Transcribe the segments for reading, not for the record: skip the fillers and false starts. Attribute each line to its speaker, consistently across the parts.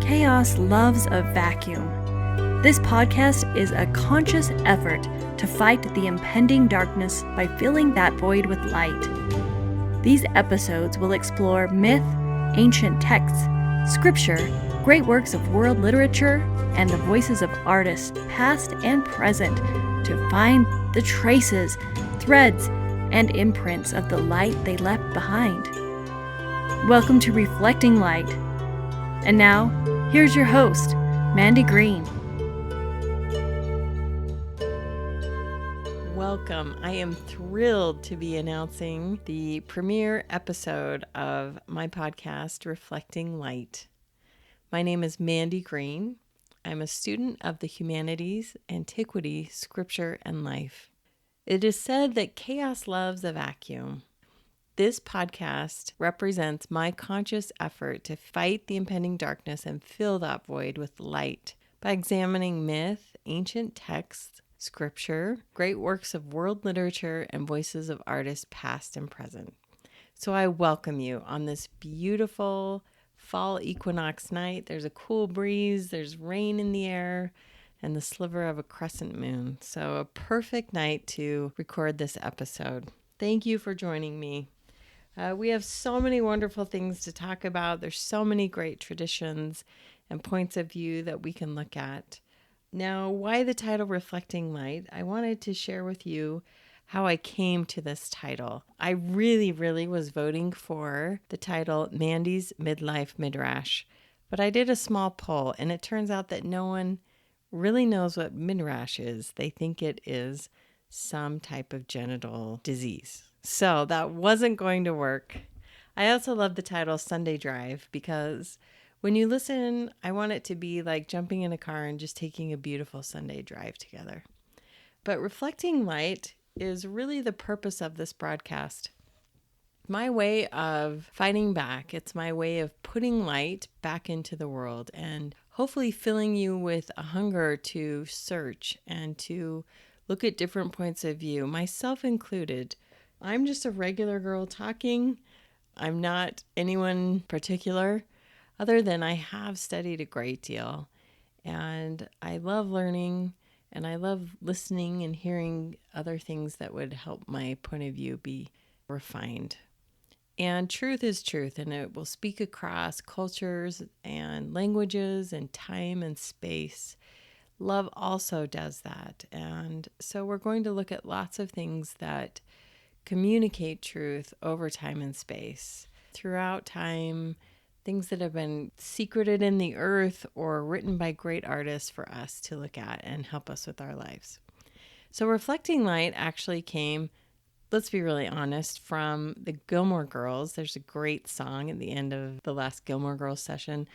Speaker 1: Chaos loves a vacuum. This podcast is a conscious effort to fight the impending darkness by filling that void with light. These episodes will explore myth, ancient texts, scripture, great works of world literature, and the voices of artists, past and present, to find the traces, threads, and imprints of the light they left behind. Welcome to Reflecting Light. And now, here's your host, Mandy Green.
Speaker 2: Welcome. I am thrilled to be announcing the premiere episode of my podcast, Reflecting Light. My name is Mandy Green. I'm a student of the humanities, antiquity, scripture, and life. It is said that chaos loves a vacuum. This podcast represents my conscious effort to fight the impending darkness and fill that void with light by examining myth, ancient texts, scripture, great works of world literature, and voices of artists past and present. So I welcome you on this beautiful fall equinox night. There's a cool breeze, there's rain in the air, and the sliver of a crescent moon. So a perfect night to record this episode. Thank you for joining me. We have so many wonderful things to talk about. There's so many great traditions and points of view that we can look at. Now, why the title Reflecting Light? I wanted to share with you how I came to this title. I really was voting for the title Mandy's Midlife Midrash, but I did a small poll and it turns out that no one really knows what midrash is. They think it is some type of genital disease. So that wasn't going to work. I also love the title Sunday Drive because when you listen, I want it to be like jumping in a car and just taking a beautiful Sunday drive together. But Reflecting Light is really the purpose of this broadcast. My way of fighting back. It's my way of putting light back into the world and hopefully filling you with a hunger to search and to look at different points of view, myself included. I'm just a regular girl talking. I'm not anyone particular, other than I have studied a great deal. And I love learning, and I love listening and hearing other things that would help my point of view be refined. And truth is truth, and it will speak across cultures and languages and time and space. Love also does that. And so we're going to look at lots of things that communicate truth over time and space. Throughout time, things that have been secreted in the earth or written by great artists for us to look at and help us with our lives. So Reflecting Light actually came, let's be really honest, from the Gilmore Girls. There's a great song at the end of the last Gilmore Girls session.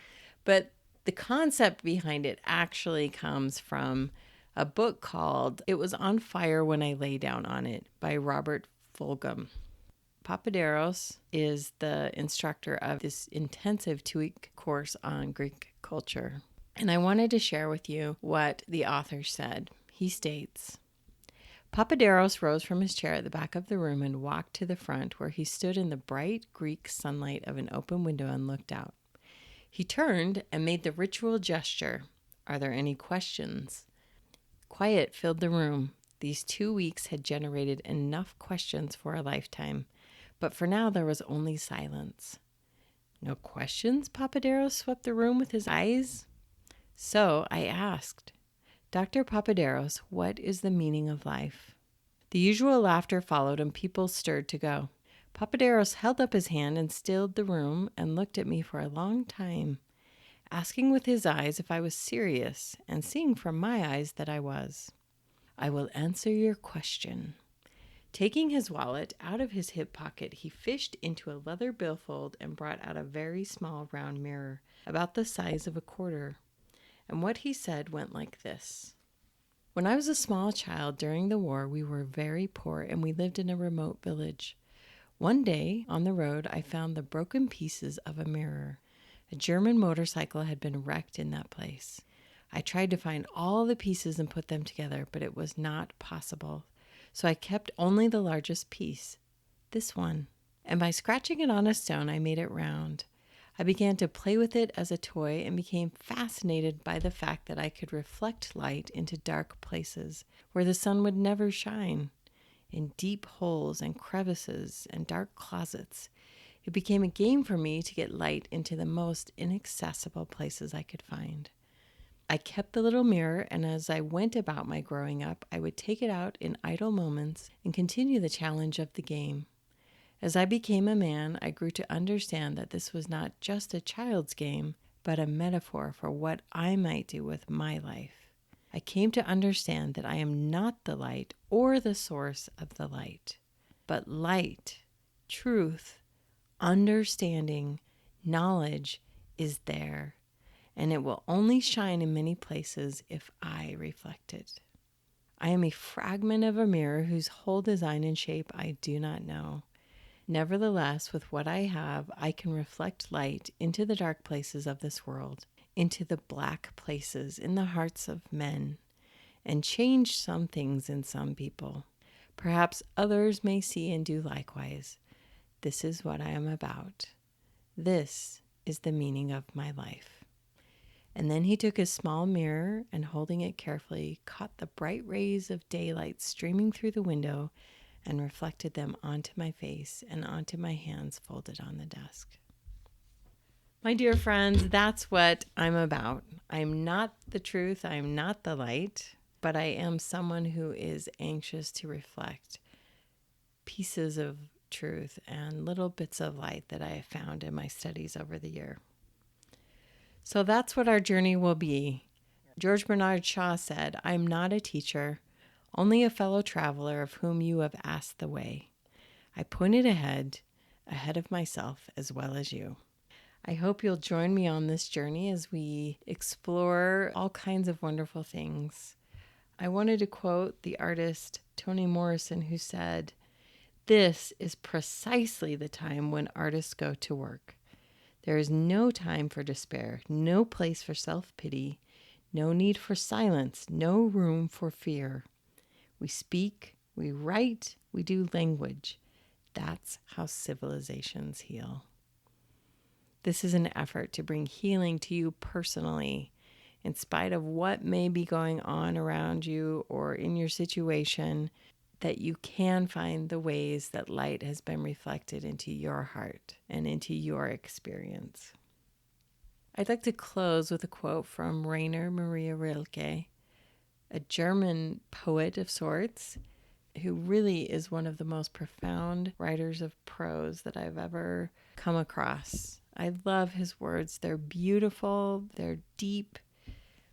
Speaker 2: But the concept behind it actually comes from a book called It Was on Fire When I Lay Down on It by Robert Fulghum. Papaderos is the instructor of this intensive 2-week course on Greek culture. And I wanted to share with you what the author said. He states, Papaderos rose from his chair at the back of the room and walked to the front where he stood in the bright Greek sunlight of an open window and looked out. He turned and made the ritual gesture. Are there any questions? Quiet filled the room. These 2 weeks had generated enough questions for a lifetime, but for now there was only silence. No questions? Papaderos swept the room with his eyes. So I asked, Dr. Papaderos, what is the meaning of life? The usual laughter followed and people stirred to go. Papaderos held up his hand and stilled the room and looked at me for a long time, asking with his eyes if I was serious and seeing from my eyes that I was. I will answer your question. Taking his wallet out of his hip pocket, he fished into a leather billfold and brought out a very small round mirror, about the size of a quarter. And what he said went like this. When I was a small child during the war, we were very poor and we lived in a remote village. One day on the road, I found the broken pieces of a mirror. A German motorcycle had been wrecked in that place. I tried to find all the pieces and put them together, but it was not possible. So I kept only the largest piece, this one. And by scratching it on a stone, I made it round. I began to play with it as a toy and became fascinated by the fact that I could reflect light into dark places where the sun would never shine, in deep holes and crevices and dark closets. It became a game for me to get light into the most inaccessible places I could find. I kept the little mirror, and as I went about my growing up, I would take it out in idle moments and continue the challenge of the game. As I became a man, I grew to understand that this was not just a child's game, but a metaphor for what I might do with my life. I came to understand that I am not the light or the source of the light, but light, truth, understanding, knowledge is there, and it will only shine in many places if I reflect it. I am a fragment of a mirror whose whole design and shape I do not know. Nevertheless, with what I have, I can reflect light into the dark places of this world, into the black places in the hearts of men, and change some things in some people. Perhaps others may see and do likewise. This is what I am about. This is the meaning of my life. And then he took his small mirror and, holding it carefully, caught the bright rays of daylight streaming through the window and reflected them onto my face and onto my hands folded on the desk. My dear friends, that's what I'm about. I'm not the truth, I'm not the light, but I am someone who is anxious to reflect pieces of truth and little bits of light that I have found in my studies over the year. So that's what our journey will be. George Bernard Shaw said, "I'm not a teacher, only a fellow traveler of whom you have asked the way. I pointed ahead of myself as well as you." I hope you'll join me on this journey as we explore all kinds of wonderful things. I wanted to quote the artist Toni Morrison, who said, "This is precisely the time when artists go to work. There is no time for despair, no place for self-pity, no need for silence, no room for fear. We speak, we write, we do language. That's how civilizations heal." This is an effort to bring healing to you personally, in spite of what may be going on around you or in your situation, that you can find the ways that light has been reflected into your heart and into your experience. I'd like to close with a quote from Rainer Maria Rilke, a German poet of sorts, who really is one of the most profound writers of prose that I've ever come across. I love his words. They're beautiful, they're deep,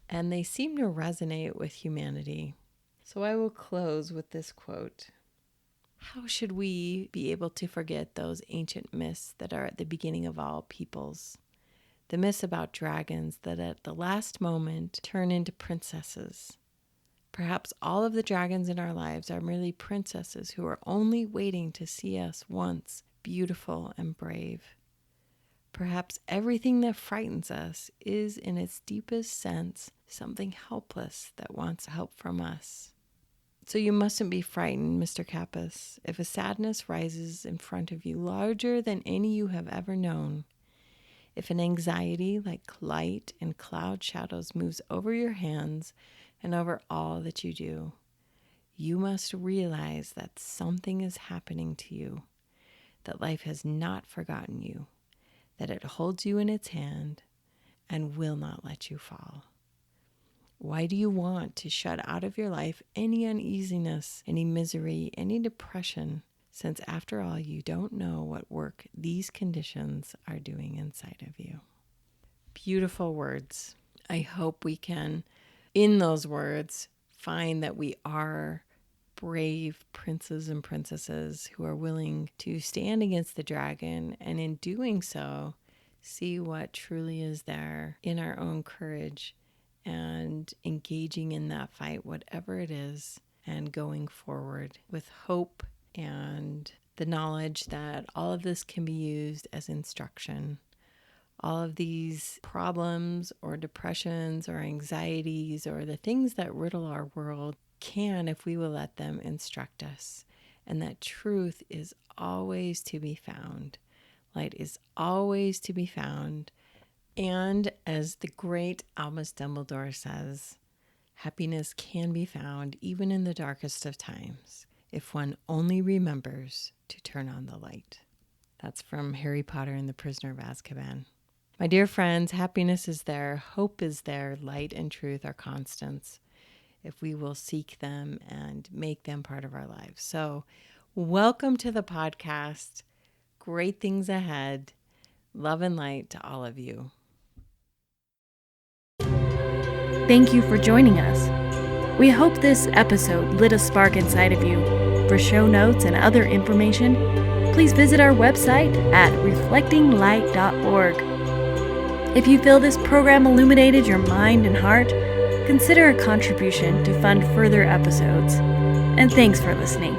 Speaker 2: and they seem to resonate with humanity. So I will close with this quote. How should we be able to forget those ancient myths that are at the beginning of all peoples? The myths about dragons that at the last moment turn into princesses. Perhaps all of the dragons in our lives are merely princesses who are only waiting to see us once beautiful and brave. Perhaps everything that frightens us is, in its deepest sense, something helpless that wants help from us. So you mustn't be frightened, Mr. Kappas, if a sadness rises in front of you larger than any you have ever known. If an anxiety like light and cloud shadows moves over your hands and over all that you do, you must realize that something is happening to you, that life has not forgotten you, that it holds you in its hand and will not let you fall. Why do you want to shut out of your life any uneasiness, any misery, any depression, since after all you don't know what work these conditions are doing inside of you? Beautiful words. I hope we can, in those words, find that we are brave princes and princesses who are willing to stand against the dragon, and in doing so, see what truly is there in our own courage and engaging in that fight, whatever it is, and going forward with hope and the knowledge that all of this can be used as instruction. All of these problems or depressions or anxieties or the things that riddle our world can, if we will let them, instruct us. And that truth is always to be found. Light is always to be found. And as the great Albus Dumbledore says, happiness can be found even in the darkest of times if one only remembers to turn on the light. That's from Harry Potter and the Prisoner of Azkaban. My dear friends, happiness is there, hope is there, light and truth are constants if we will seek them and make them part of our lives. So welcome to the podcast. Great things ahead. Love and light to all of you.
Speaker 1: Thank you for joining us. We hope this episode lit a spark inside of you. For show notes and other information, please visit our website at reflectinglight.org. If you feel this program illuminated your mind and heart, consider a contribution to fund further episodes. And thanks for listening.